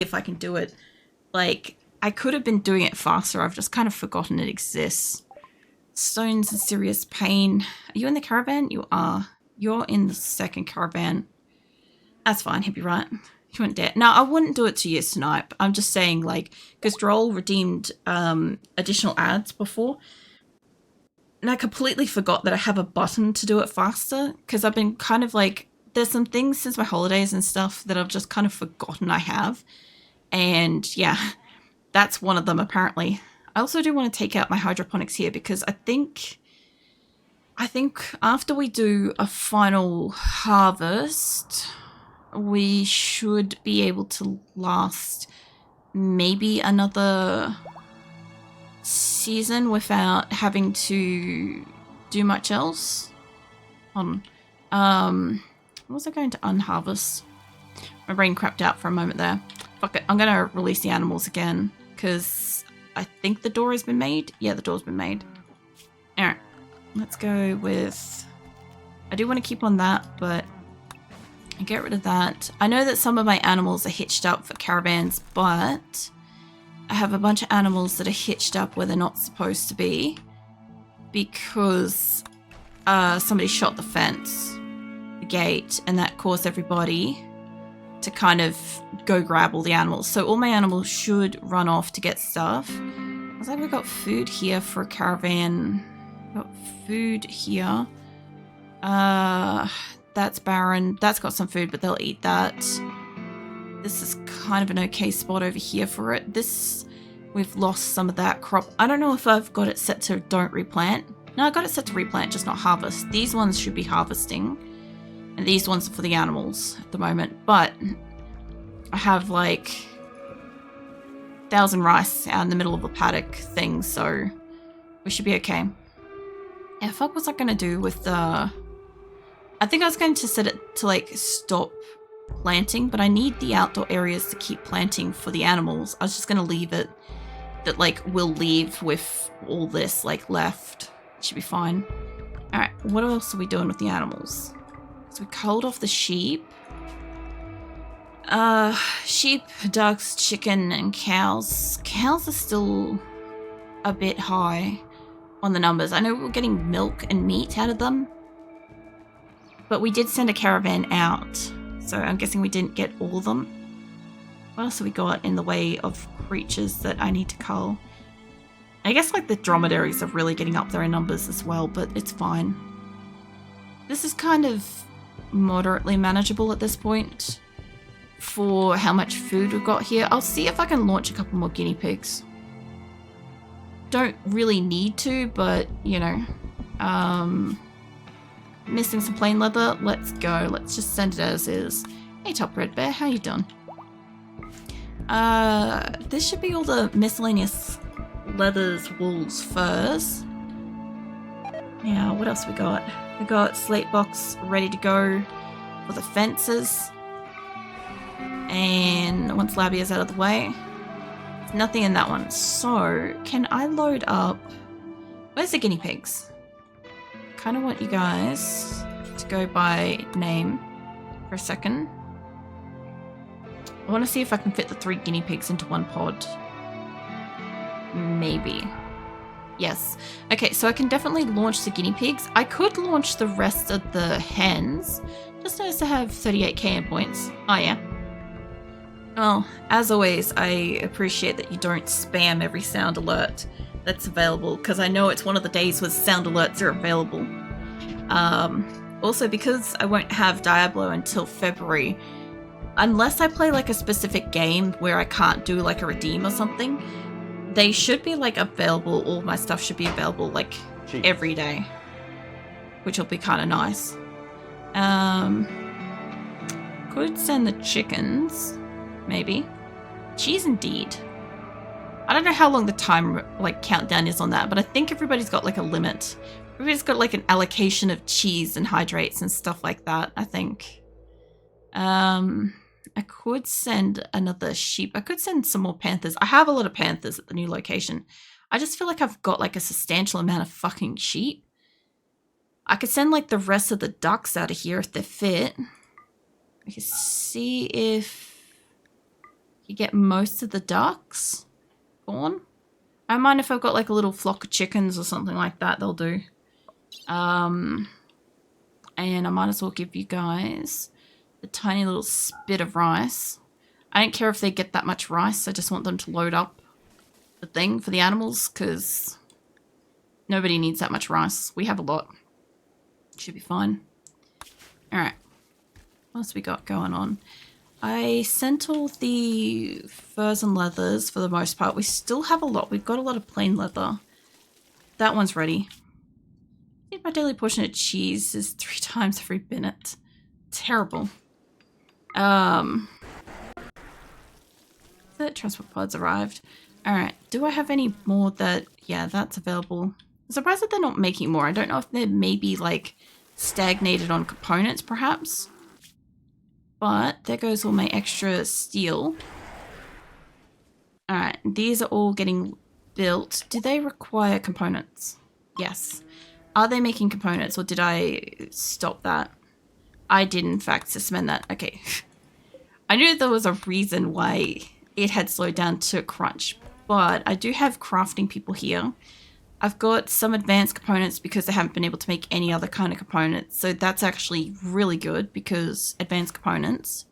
if I can do it. Like, I could have been doing it faster. I've just kind of forgotten it exists. Stone's in serious pain. Are you in the caravan? You are. You're in the second caravan. That's fine. He'll be right. You wouldn't dare. No, I wouldn't do it to you, Snipe. I'm just saying, like, because Droll redeemed additional ads before. And I completely forgot that I have a button to do it faster. Because I've been kind of like, there's some things since my holidays and stuff that I've just kind of forgotten I have. And yeah, that's one of them apparently. I also do want to take out my hydroponics here because I think after we do a final harvest, we should be able to last maybe another season without having to do much else. What was I going to unharvest? My brain crapped out for a moment there. Fuck it, I'm gonna release the animals again because I think the door has been made. Yeah, the door's been made. Alright, let's go with... I do want to keep on that, but I get rid of that. I know that some of my animals are hitched up for caravans, but I have a bunch of animals that are hitched up where they're not supposed to be because somebody shot the fence, the gate, and that caused everybody to kind of go grab all the animals. So all my animals should run off to get stuff. Looks like we've got food here for a caravan. We've got food here. That's barren. That's got some food, but they'll eat that. This is kind of an okay spot over here for it. This, we've lost some of that crop. I don't know if I've got it set to don't replant. No, I got it set to replant, just not harvest. These ones should be harvesting. And these ones are for the animals at the moment. But I have like 1,000 rice out in the middle of a paddock thing, so we should be okay. Yeah, fuck was I going to do with the... I think I was going to set it to like stop planting, but I need the outdoor areas to keep planting for the animals. I was just going to leave it that like we'll leave with all this like left. Should be fine. Alright, what else are we doing with the animals? So we culled off the sheep. Sheep, ducks, chicken, and cows. Cows are still a bit high on the numbers. I know we're getting milk and meat out of them, but we did send a caravan out, so I'm guessing we didn't get all of them. What else have we got in the way of creatures that I need to cull? I guess like the dromedaries are really getting up there in numbers as well, but it's fine. This is kind of moderately manageable at this point for how much food we've got here. I'll see if I can launch a couple more guinea pigs. Don't really need to, but you know, missing some plain leather. Let's go. Let's just send it as is. Hey, Top Red Bear, how you doing? This should be all the miscellaneous leathers, wools, furs. Yeah, what else we got? We got slate box ready to go for the fences. And once Labia's out of the way, there's nothing in that one. So, can I load up... Where's the guinea pigs? Kind of want you guys to go by name for a second. I want to see if I can fit the 3 guinea pigs into one pod. Maybe. Yes. Okay, so I can definitely launch the guinea pigs. I could launch the rest of the hens. Just noticed I have 38k in points. Oh yeah. Well, as always, I appreciate that you don't spam every sound alert that's available, because I know it's one of the days where sound alerts are available. Also, because I won't have Diablo until February, unless I play like a specific game where I can't do like a redeem or something, they should be like available, all my stuff should be available like every day, which will be kind of nice. Could send the chickens, maybe. Cheese indeed. I don't know how long the time like countdown is on that, but I think everybody's got like a limit. Everybody's got like an allocation of cheese and hydrates and stuff like that, I think. I could send another sheep. I could send some more panthers. I have a lot of panthers at the new location. I just feel like I've got like a substantial amount of fucking sheep. I could send like the rest of the ducks out of here if they're fit. I can see if... You get most of the ducks. Born. I don't mind if I've got like a little flock of chickens or something like that, they'll do. And I might as well give you guys a tiny little spit of rice. I don't care if they get that much rice, I just want them to load up the thing for the animals, because nobody needs that much rice. We have a lot. Should be fine. Alright. What else we got going on? I sent all the furs and leathers for the most part. We still have a lot. We've got a lot of plain leather. That one's ready. I think my daily portion of cheese is 3 times every minute. Terrible. The transport pods arrived. Alright, do I have any more that... Yeah, that's available. I'm surprised that they're not making more. I don't know if they're maybe, like, stagnated on components, perhaps. But there goes all my extra steel. Alright, these are all getting built. Do they require components? Yes. Are they making components, or did I stop that? I did, in fact, suspend that. Okay. I knew there was a reason why it had slowed down to crunch, but I do have crafting people here. I've got some advanced components because they haven't been able to make any other kind of components, so that's actually really good because advanced components.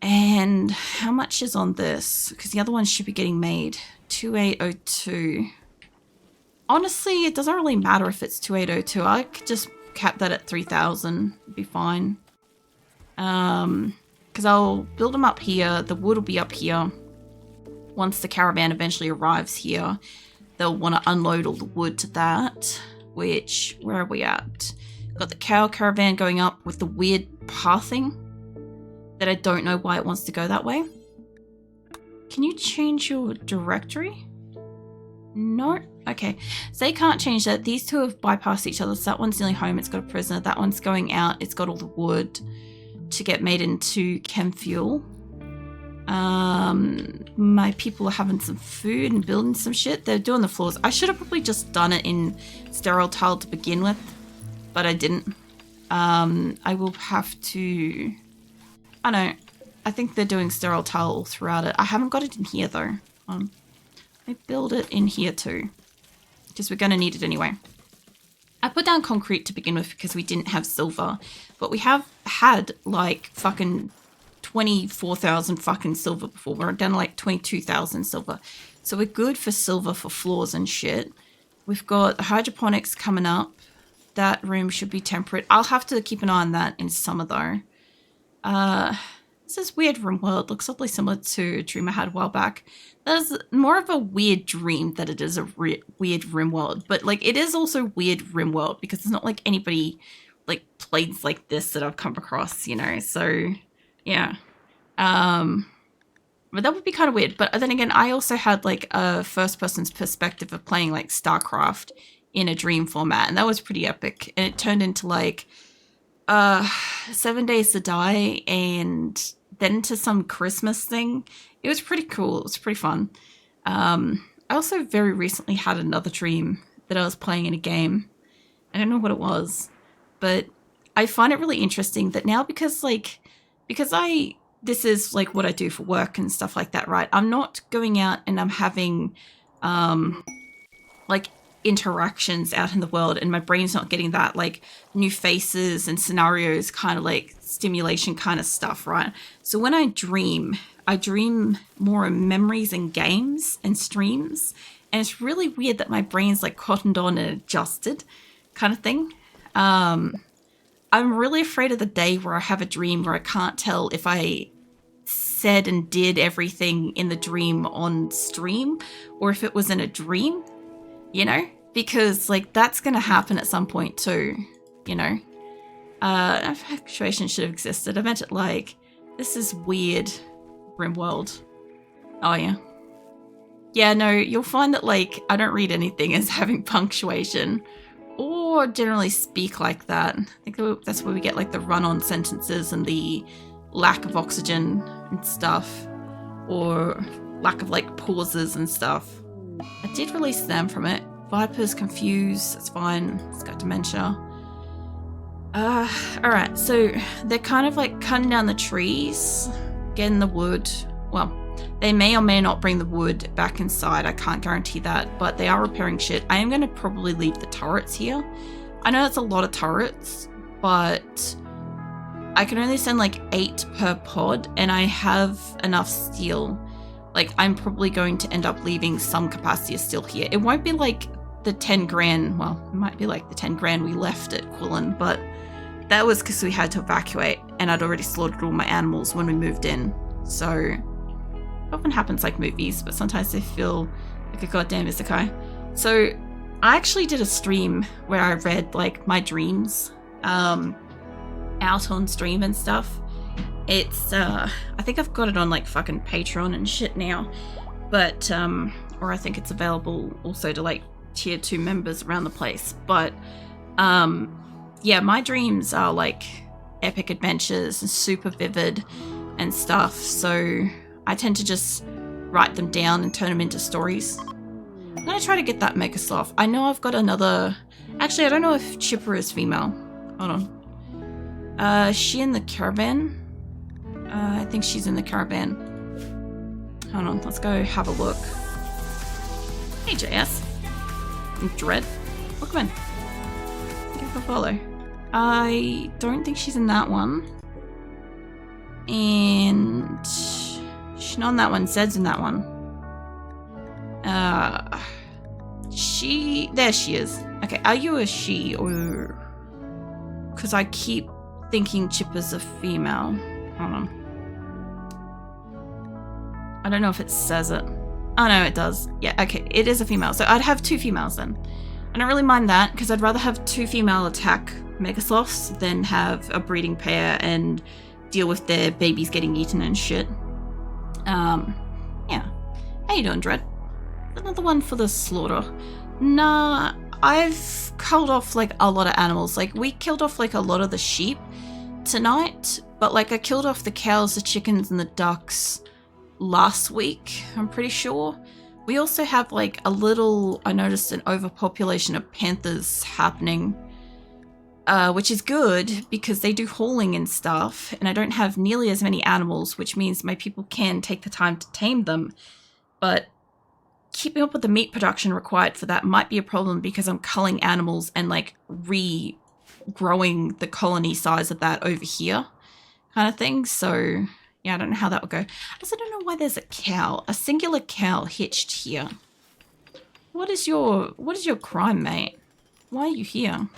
And how much is on this? Because the other one should be getting made. 2802. Honestly, it doesn't really matter if it's 2802. I could just cap that at 3000. It'd be fine. Because I'll build them up here. The wood will be up here. Once the caravan eventually arrives here, they'll want to unload all the wood to that. Which, where are we at? Got the cow caravan going up with the weird pathing that I don't know why it wants to go that way. Can you change your directory? No? Okay. So they can't change that. These two have bypassed each other. So that one's nearly home. It's got a prisoner. That one's going out. It's got all the wood to get made into chem fuel. My people are having some food and building some shit. They're doing the floors. I should have probably just done it in sterile tile to begin with, but I didn't. I will have to... I don't know. I think they're doing sterile tile all throughout it. I haven't got it in here though. I build it in here too, because we're going to need it anyway. I put down concrete to begin with because we didn't have silver, but we have had like fucking 24,000 fucking silver before. We're down to like 22,000 silver. So we're good for silver for floors and shit. We've got the hydroponics coming up. That room should be temperate. I'll have to keep an eye on that in summer though. This is weird RimWorld. Looks awfully similar to a dream I had a while back. That is more of a weird dream than it is a weird RimWorld. But like, it is also weird RimWorld because it's not like anybody like plays like this that I've come across, you know. So yeah, but that would be kind of weird. But then again, I also had like a first person's perspective of playing like StarCraft in a dream format, and that was pretty epic. And it turned into like 7 Days to Die and then to some Christmas thing. It was pretty cool. It was pretty fun. I also very recently had another dream that I was playing in a game. I don't know what it was, but I find it really interesting that now because this is like what I do for work and stuff like that, right? I'm not going out and I'm having like interactions out in the world, and my brain's not getting that like new faces and scenarios kind of like stimulation kind of stuff, right? So when I dream more in memories and games and streams, and it's really weird that my brain's like cottoned on and adjusted kind of thing. I'm really afraid of the day where I have a dream where I can't tell if I said and did everything in the dream on stream or if it was in a dream, you know? Because like that's going to happen at some point too, you know? Actuation should have existed. I meant it like, this is weird RimWorld. Oh yeah. Yeah, no, you'll find that like I don't read anything as having punctuation or generally speak like that. I think that's where we get like the run-on sentences and the lack of oxygen and stuff, or lack of like pauses and stuff. I did release them from it. Viper's confused, it's fine, it's got dementia. Alright, so they're kind of like cutting down the trees, getting the wood, well, they may or may not bring the wood back inside. I can't guarantee that, but they are repairing shit. I am going to probably leave the turrets here. I know that's a lot of turrets, but I can only send like 8 per pod, and I have enough steel. Like, I'm probably going to end up leaving some capacity of steel here. It won't be like the 10 grand, well, it might be like the 10 grand we left at Quillen, but that was because we had to evacuate, and I'd already slaughtered all my animals when we moved in. So, it often happens like movies, but sometimes they feel like a goddamn isekai. So, I actually did a stream where I read like my dreams out on stream and stuff. It's I think I've got it on like fucking Patreon and shit now, but or I think it's available also to like tier 2 members around the place. But yeah, my dreams are like epic adventures and super vivid and stuff, so I tend to just write them down and turn them into stories. I'm gonna try to get that Mega Sloth. I know I've got another... Actually, I don't know if Chipper is female. Hold on. Is she in the caravan? I think she's in the caravan. Hold on, let's go have a look. Hey, JS. Dread. Welcome in. Give her a follow. I don't think she's in that one. And... she's not in that one. Zed's in that one. There she is. Okay, are you a she or... Because I keep thinking Chipper's a female. Hold on. I don't know if it says it. Oh no, it does. Yeah, okay, it is a female. So I'd have 2 females then. I don't really mind that, because I'd rather have 2 female attack Megasloths than have a breeding pair and deal with their babies getting eaten and shit. Yeah. How you doing, Dread? Another one for the slaughter. Nah, I've killed off like a lot of animals. Like, we killed off like a lot of the sheep tonight, but like I killed off the cows, the chickens, and the ducks last week, I'm pretty sure. We also have like a little, I noticed an overpopulation of panthers happening, which is good because they do hauling and stuff, and I don't have nearly as many animals, which means my people can take the time to tame them. But keeping up with the meat production required for that might be a problem because I'm culling animals and like regrowing the colony size of that over here kind of thing. So yeah, I don't know how that would go. I also don't know why there's a singular cow hitched here. What is your crime, mate? Why are you here?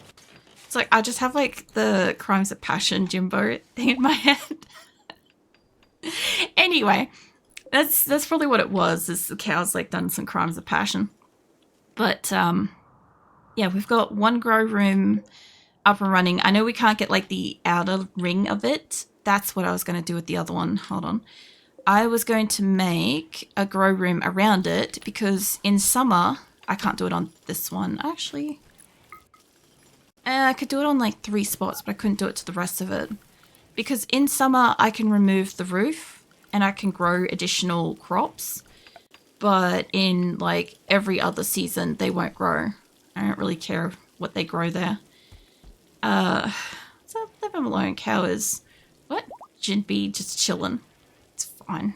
It's like I just have like the Crimes of Passion Jimbo thing in my head. Anyway, that's probably what it was, is the cow's like done some crimes of passion. But yeah, we've got 1 grow room up and running. I know we can't get like the outer ring of it. That's what I was going to do with the other one. Hold on. I was going to make a grow room around it because in summer, I can't do it on this one. Actually, I could do it on like 3 spots, but I couldn't do it to the rest of it. Because in summer, I can remove the roof and I can grow additional crops. But in like every other season, they won't grow. I don't really care what they grow there. So leave them alone. Cow is... What? Jinbei just chilling. It's fine.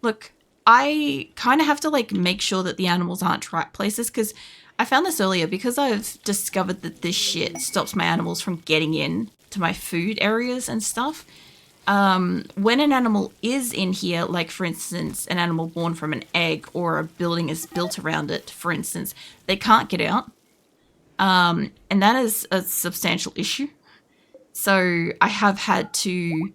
Look, I kind of have to like make sure that the animals aren't trap places, because I found this earlier, because I've discovered that this shit stops my animals from getting in to my food areas and stuff. When an animal is in here, like for instance, an animal born from an egg or a building is built around it, for instance, they can't get out. And that is a substantial issue. So I have had to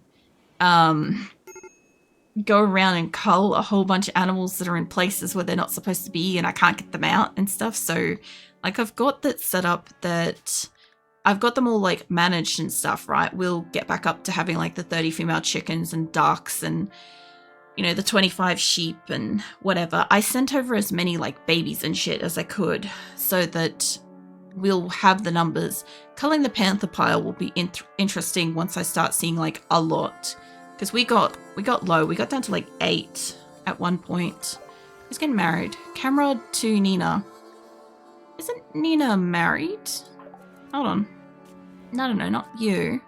go around and cull a whole bunch of animals that are in places where they're not supposed to be and I can't get them out and stuff. So like I've got that set up that I've got them all like managed and stuff, right? We'll get back up to having like the 30 female chickens and ducks and, you know, the 25 sheep and whatever. I sent over as many like babies and shit as I could so that we'll have the numbers. Culling the panther pile will be interesting once I start seeing like a lot, because we got low. We got down to like 8 at one point. Who's getting married? Camrod to Nina. Isn't Nina married? Hold on. No, not you.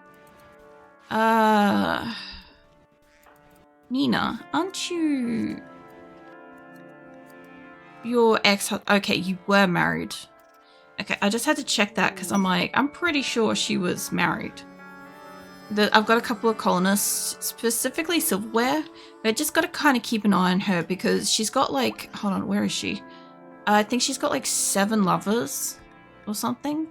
Nina, aren't you your ex? Okay, you were married. Okay, I just had to check that because I'm like, I'm pretty sure she was married. I've got a couple of colonists, specifically silverware, but I just got to kind of keep an eye on her because she's got like, hold on, where is she? I think she's got like 7 lovers or something.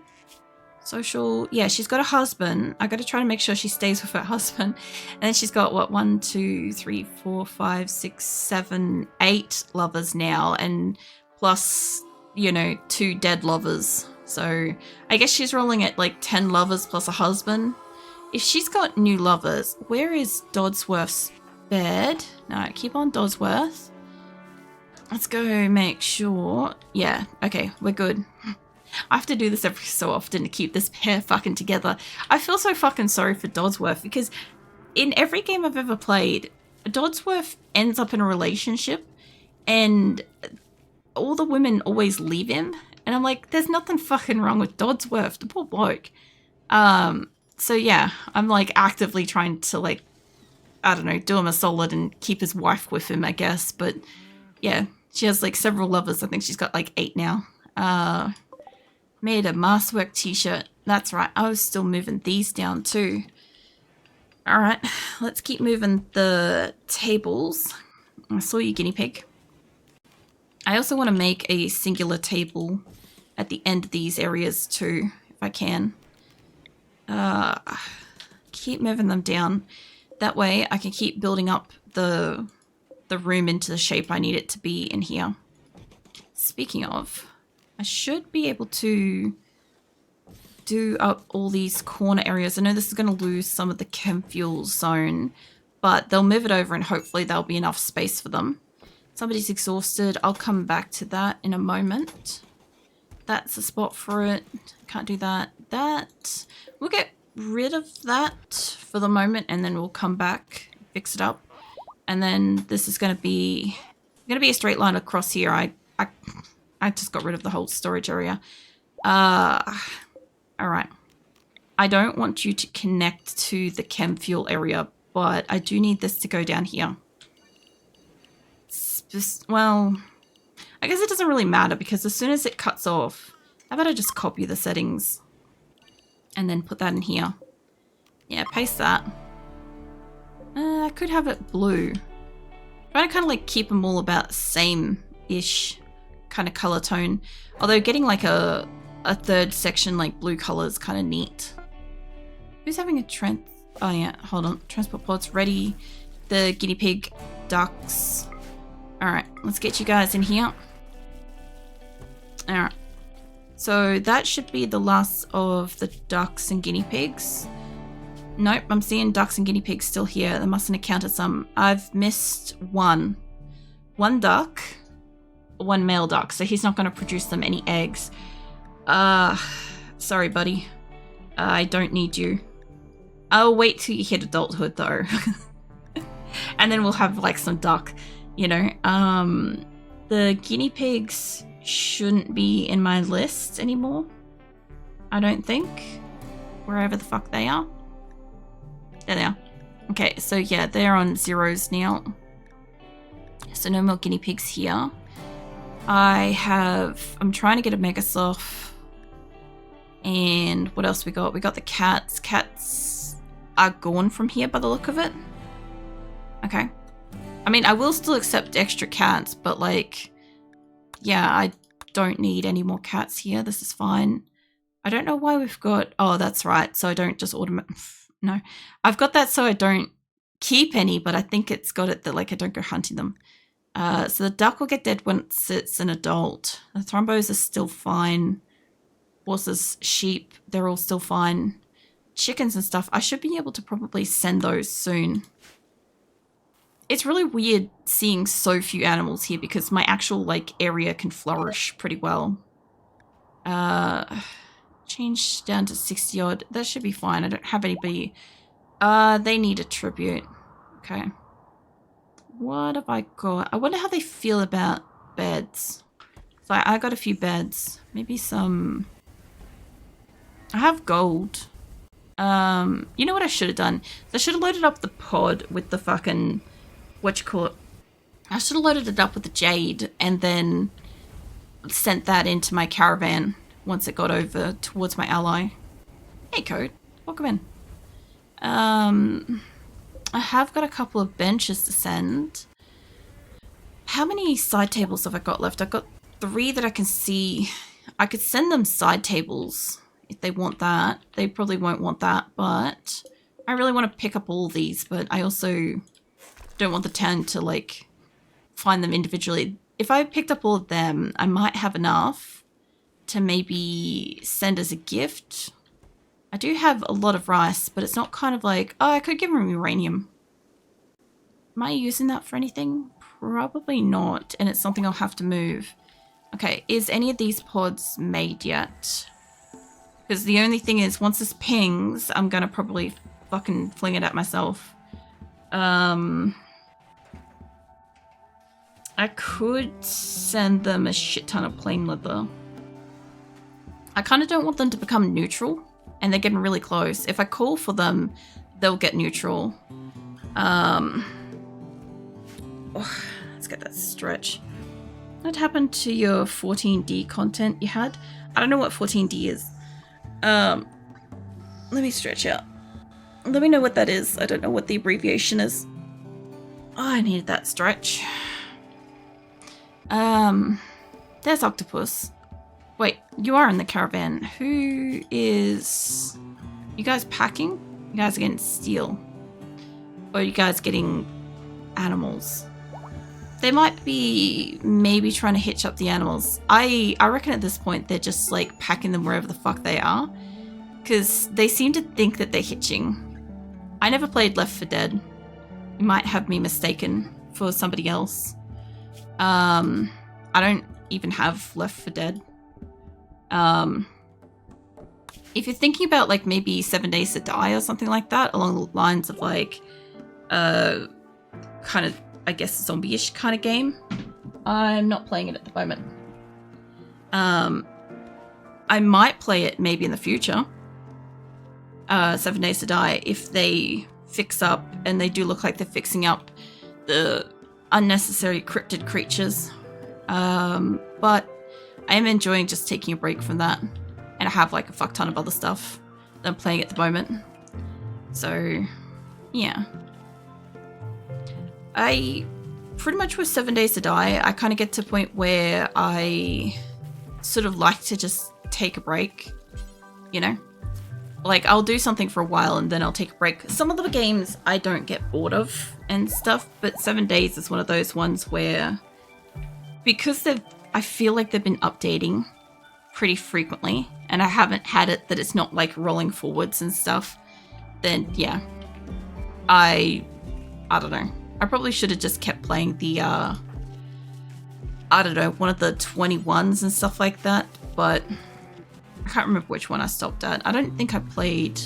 Social, yeah, she's got a husband. I got to try to make sure she stays with her husband. And then she's got what, 1, 2, 3, 4, 5, 6, 7, 8 lovers now, and plus, you know, 2 dead lovers. So I guess she's rolling at like 10 lovers plus a husband. If she's got new lovers, where is Dodsworth's bed? No, keep on Dodsworth. Let's go make sure. Yeah, okay, we're good. I have to do this every so often to keep this pair fucking together. I feel so fucking sorry for Dodsworth because in every game I've ever played, Dodsworth ends up in a relationship and all the women always leave him. And I'm like, there's nothing fucking wrong with Dodsworth, the poor bloke. So yeah, I'm like actively trying to like, I don't know, do him a solid and keep his wife with him, I guess. But yeah, she has like several lovers. I think she's got like 8 now. Made a masterwork t-shirt. That's right. I was still moving these down too. All right, let's keep moving the tables. I saw you, guinea pig. I also want to make a singular table at the end of these areas too, if I can. Keep moving them down. That way I can keep building up the room into the shape I need it to be in here. Speaking of, I should be able to do up all these corner areas. I know this is going to lose some of the chem fuel zone, but they'll move it over and hopefully there'll be enough space for them. Somebody's exhausted. I'll come back to that in a moment. That's a spot for it. Can't do that. That. We'll get rid of that for the moment and then we'll come back, fix it up. And then this is going to be a straight line across here. I just got rid of the whole storage area. All right. I don't want you to connect to the chem fuel area, but I do need this to go down here. Well, I guess it doesn't really matter because as soon as it cuts off, how about I just copy the settings and then put that in here. Yeah, paste that. I could have it blue. Trying to kind of like keep them all about the same-ish kind of color tone. Although getting like a third section like blue color is kind of neat. Who's having a oh yeah, hold on. Transport pods ready. The guinea pig, ducks. Alright, let's get you guys in here. Alright. So that should be the last of the ducks and guinea pigs. Nope, I'm seeing ducks and guinea pigs still here. They mustn't have counted some. I've missed one. One duck. One male duck, so he's not going to produce them any eggs. Sorry, buddy. I don't need you. I'll wait till you hit adulthood, though. And then we'll have, like, some duck, you know. The guinea pigs shouldn't be in my list anymore. I don't think. Wherever the fuck they are. There they are. Okay, so yeah, they're on 0s now. So no more guinea pigs here. I'm trying to get a Megasoft. And what else we got? We got the cats. Cats are gone from here by the look of it. Okay. I mean, I will still accept extra cats, but like, yeah, I don't need any more cats here. This is fine. I don't know why we've got, oh, that's right. So I don't just no, I've got that so I don't keep any, but I think it's got it that like I don't go hunting them. So the duck will get dead once it's an adult. The thrombos are still fine. Horses, sheep, they're all still fine. Chickens and stuff, I should be able to probably send those soon. It's really weird seeing so few animals here because my actual like area can flourish pretty well. Change down to 60 odd. That should be fine. I don't have anybody. They need a tribute. Okay. What have I got? I wonder how they feel about beds. So I got a few beds. Maybe some... I have gold. You know what I should have done? I should have loaded up the pod with the fucking what you call it. I should have loaded it up with the jade and then sent that into my caravan once it got over towards my ally. Hey, Code. Welcome in. I have got a couple of benches to send. How many side tables have I got left? I've got 3 that I can see. I could send them side tables if they want that. They probably won't want that, but I really want to pick up all these, but I also don't want the town to, like, find them individually. If I picked up all of them, I might have enough to maybe send as a gift. I do have a lot of rice, but it's not kind of like, oh, I could give them uranium. Am I using that for anything? Probably not, and it's something I'll have to move. Okay, is any of these pods made yet? Because the only thing is, once this pings, I'm gonna probably fucking fling it at myself. I could send them a shit ton of plain leather. I kind of don't want them to become neutral, and they're getting really close. If I call for them, they'll get neutral. Let's get that stretch. What happened to your 14D content you had? I don't know what 14D is. Let me stretch out. Let me know what that is. I don't know what the abbreviation is. Oh, I needed that stretch. There's Octopus. Wait, you are in the caravan. Who is... You guys packing? You guys are getting steel. Or are you guys getting animals? They might be maybe trying to hitch up the animals. I reckon at this point they're just like packing them wherever the fuck they are. Because they seem to think that they're hitching. I never played Left 4 Dead. You might have me mistaken for somebody else. I don't even have Left 4 Dead. If you're thinking about like maybe 7 Days to Die or something like that, along the lines of like kind of, I guess, zombie-ish kind of game, I'm not playing it at the moment. I might play it maybe in the future. 7 Days to Die, if they fix up, and they do look like they're fixing up the unnecessary cryptid creatures. But I am enjoying just taking a break from that, and I have like a fuck ton of other stuff that I'm playing at the moment. So, yeah. I pretty much with 7 Days to Die, I kind of get to a point where I sort of like to just take a break, you know? Like, I'll do something for a while and then I'll take a break. Some of the games I don't get bored of and stuff, but 7 Days is one of those ones where, because I feel like they've been updating pretty frequently, and I haven't had it that it's not like rolling forwards and stuff, then yeah, I don't know. I probably should have just kept playing the, I don't know, one of the 21s and stuff like that, but I can't remember which one I stopped at. I don't think I played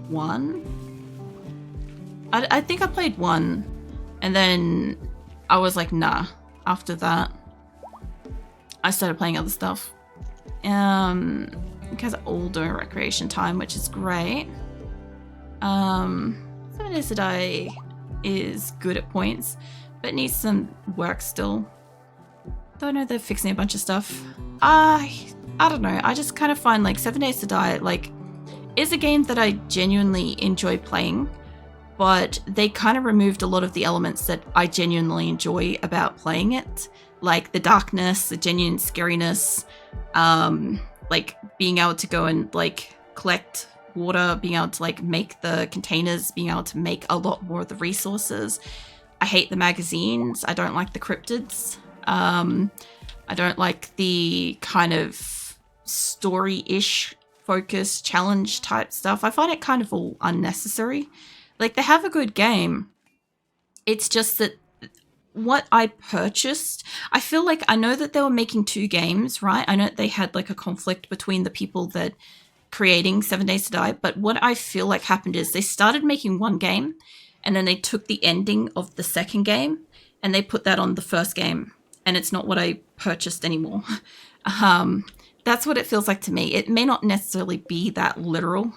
one. I think I played one, and then I was like, nah. After that, I started playing other stuff. It has older recreation time, which is great. 7 Days to Die is good at points, but needs some work still. Though I know they're fixing a bunch of stuff. I don't know. I just kind of find like 7 Days to Die like is a game that I genuinely enjoy playing, but they kind of removed a lot of the elements that I genuinely enjoy about playing it, like the darkness, the genuine scariness, like being able to go and like collect water, being able to like make the containers, being able to make a lot more of the resources. I hate the magazines. I don't like the cryptids. I don't like the kind of story-ish focus challenge type stuff. I find it kind of all unnecessary. Like, they have a good game. It's just that what I purchased, I feel like I know that they were making 2 games, right? I know that they had like a conflict between the people that creating 7 Days to Die, but what I feel like happened is they started making one game, and then they took the ending of the second game and they put that on the first game, and it's not what I purchased anymore. That's what it feels like to me. It may not necessarily be that literal,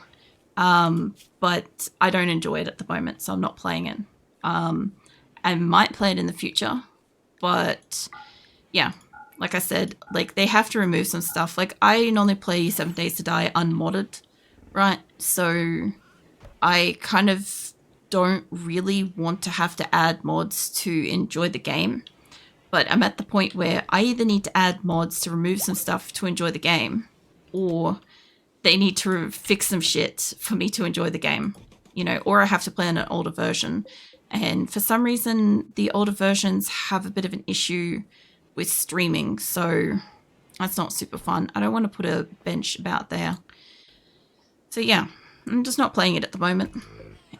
but I don't enjoy it at the moment, so I'm not playing it. I might play it in the future, but yeah, like I said, like they have to remove some stuff. Like I normally play 7 Days to Die unmodded, right? So I kind of don't really want to have to add mods to enjoy the game. But I'm at the point where I either need to add mods to remove some stuff to enjoy the game, or they need to fix some shit for me to enjoy the game, you know, or I have to play on an older version. And for some reason, the older versions have a bit of an issue with streaming, so that's not super fun. I don't want to put a bench about there. So yeah, I'm just not playing it at the moment.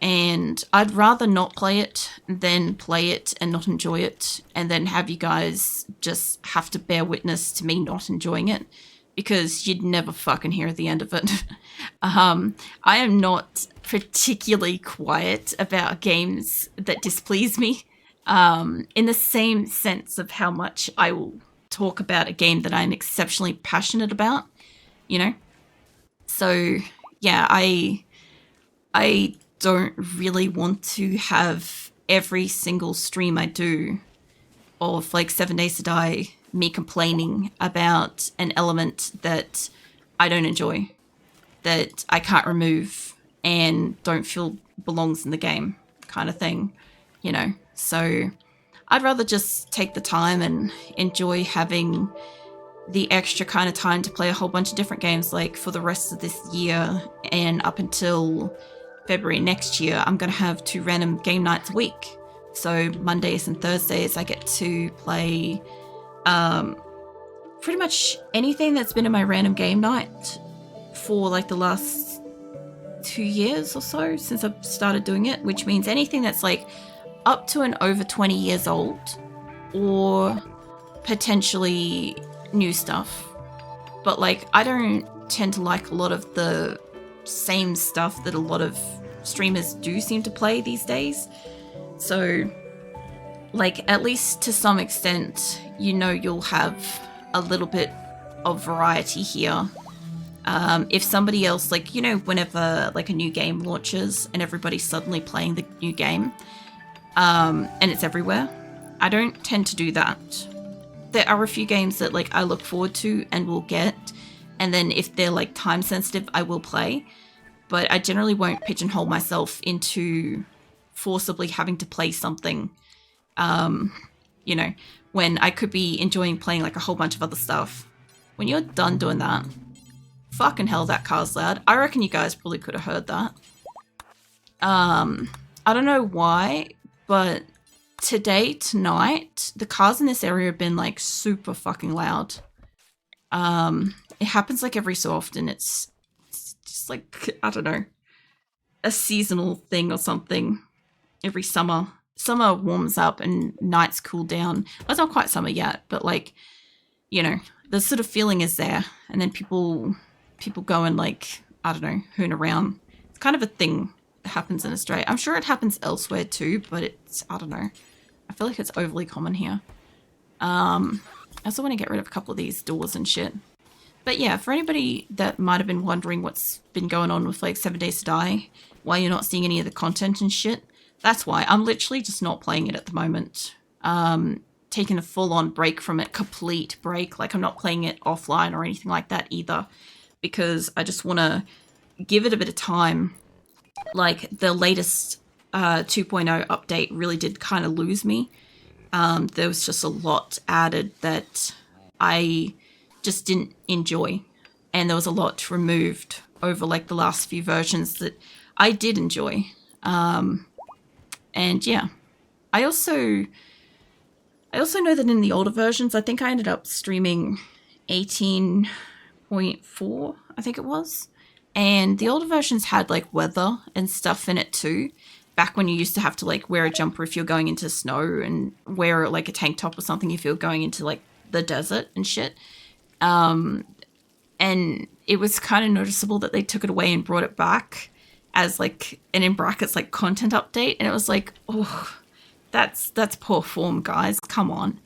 And I'd rather not play it than play it and not enjoy it, and then have you guys just have to bear witness to me not enjoying it, because you'd never fucking hear the end of it. I am not particularly quiet about games that displease me, in the same sense of how much I will talk about a game that I'm exceptionally passionate about, you know? So, yeah, I don't really want to have every single stream I do of like 7 Days to Die me complaining about an element that I don't enjoy, that I can't remove and don't feel belongs in the game, kind of thing, you know? So I'd rather just take the time and enjoy having the extra kind of time to play a whole bunch of different games. Like for the rest of this year and up until February next year, I'm going to have 2 random game nights a week. So Mondays and Thursdays I get to play pretty much anything that's been in my random game night for like the last 2 years or so since I've started doing it, which means anything that's like up to and over 20 years old, or potentially new stuff. But like I don't tend to like a lot of the same stuff that a lot of streamers do seem to play these days. So like at least to some extent, you know, you'll have a little bit of variety here. If somebody else, like, you know, whenever like a new game launches and everybody's suddenly playing the new game, and it's everywhere, I don't tend to do that. There are a few games that like I look forward to and will get, and then if they're like time sensitive, I will play. But I generally won't pigeonhole myself into forcibly having to play something, you know, when I could be enjoying playing like a whole bunch of other stuff. When you're done doing that, fucking hell, that car's loud. I reckon you guys probably could have heard that. I don't know why, but tonight, the cars in this area have been like super fucking loud. It happens like every so often. It's just like, I don't know, a seasonal thing or something. Every summer warms up and nights cool down. Well, it's not quite summer yet, but like, you know, the sort of feeling is there, and then people go and like, I don't know, hoon around. It's kind of a thing that happens in Australia. I'm sure it happens elsewhere too, but it's, I don't know, I feel like it's overly common here. I also want to get rid of a couple of these doors and shit. But yeah, for anybody that might have been wondering what's been going on with like 7 Days to Die, why you're not seeing any of the content and shit, that's why. I'm literally just not playing it at the moment. Taking a full-on break from it, complete break. Like I'm not playing it offline or anything like that either, because I just want to give it a bit of time. Like the latest 2.0 update really did kind of lose me. There was just a lot added that I just didn't enjoy, and there was a lot removed over like the last few versions that I did enjoy. And yeah, I also know that in the older versions, I think I ended up streaming 18.4, I think it was, and the older versions had like weather and stuff in it too. Back when you used to have to like wear a jumper if you're going into snow, and wear like a tank top or something if you're going into like the desert and shit. And it was kind of noticeable that they took it away and brought it back as like an, in brackets, like content update. And it was like, oh, that's poor form, guys. Come on.